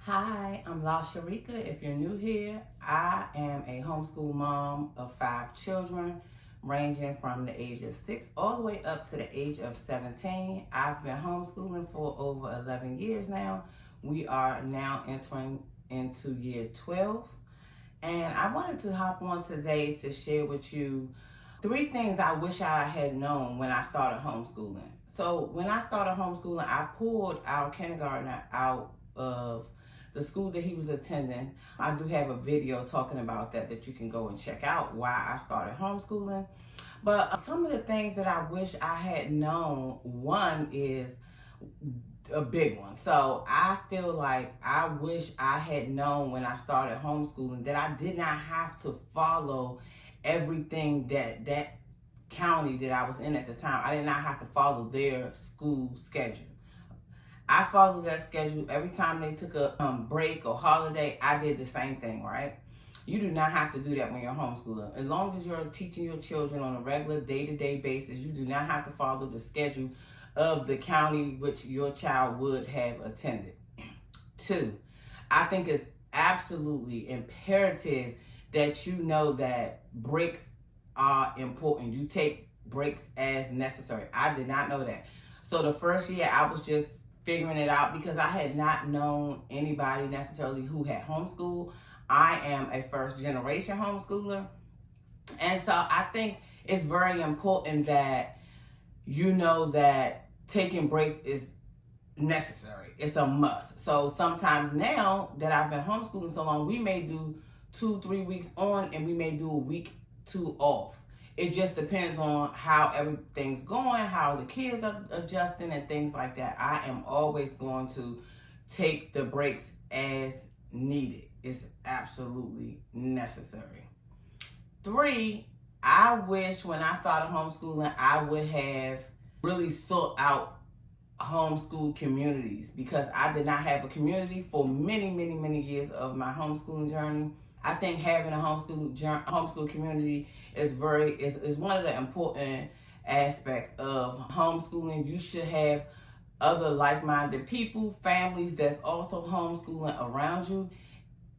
Hi, I'm La Sharika. If you're new here, I am a homeschool mom of 5 children, ranging from the age of 6 all the way up to the age of 17. I've been homeschooling for over 11 years now. We are now entering into year 12. And I wanted to hop on today to share with you 3 things I wish I had known when I started homeschooling. So when I started homeschooling, I pulled our kindergartner out of the school that he was attending. I do have a video talking about that you can go and check out why I started homeschooling. But some of the things that I wish I had known, one is a big one. So I feel like I wish I had known when I started homeschooling that I did not have to follow everything that county that I was in at the time. I did not have to follow their school schedule. I followed that schedule. Every time they took a break or holiday, I did the same thing, right? You do not have to do that when you're homeschooling. As long as you're teaching your children on a regular day-to-day basis, you do not have to follow the schedule of the county which your child would have attended. 2, I think it's absolutely imperative that you know that breaks are important. You take breaks as necessary. I did not know that. So the first year I was just figuring it out because I had not known anybody necessarily who had homeschooled. I am a first generation homeschooler. And so I think it's very important that you know that taking breaks is necessary. It's a must. So sometimes now that I've been homeschooling so long, we may do 2-3 weeks on and we may do a week 2 off. It just depends on how everything's going, how the kids are adjusting and things like that. I am always going to take the breaks as needed. It's absolutely necessary. 3, I wish when I started homeschooling, I would have really sought out homeschool communities because I did not have a community for many years of my homeschooling journey. I think having a homeschool community is one of the important aspects of homeschooling. You should have other like-minded people, families that's also homeschooling around you.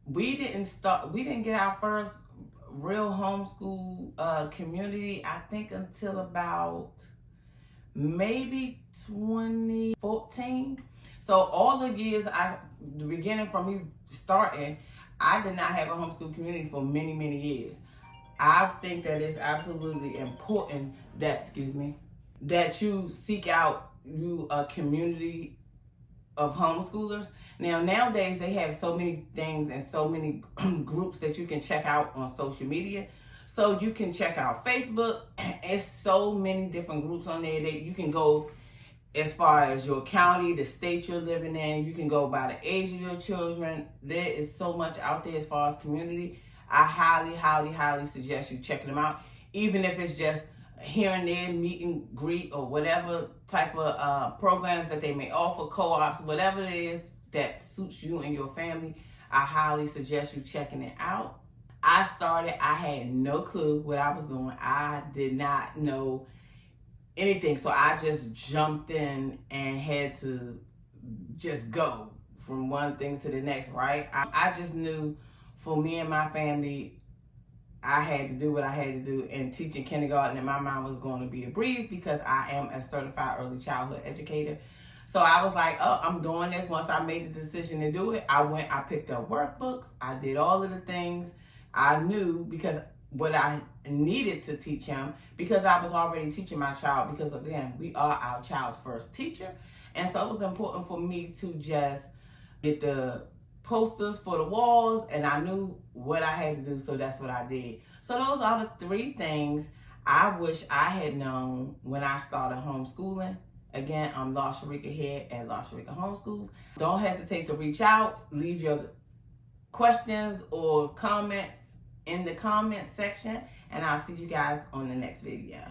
We didn't get our first real homeschool community, I think, until about maybe 2014. So all the years, the beginning from me starting, I did not have a homeschool community for many years. I think that it's absolutely important that you seek out a community of homeschoolers. Now, nowadays, they have so many things and so many groups that you can check out on social media. So you can check out Facebook. It's so many different groups on there that you can go as far as your county, the state you're living in. You can go by the age of your children. There is so much out there as far as community. I highly suggest you checking them out. Even if it's just here and there, meet and greet or whatever type of programs that they may offer, co-ops, whatever it is that suits you and your family, I highly suggest you checking it out. I had no clue what I was doing. I did not know anything. So I just jumped in and had to just go from one thing to the next, right? I just knew for me and my family, I had to do what I had to do, and teaching kindergarten in my mind was going to be a breeze because I am a certified early childhood educator. So I was like, oh, I'm doing this. Once I made the decision to do it, I picked up workbooks. I did all of the things I knew because what I needed to teach him, because I was already teaching my child, because again, we are our child's first teacher. And so it was important for me to just get the posters for the walls, and I knew what I had to do, so that's what I did. So those are the 3 things I wish I had known when I started homeschooling. Again, I'm La Sharika here at La Sharika Homeschools. Don't hesitate to reach out, leave your questions or comments in the comment section, and I'll see you guys on the next video.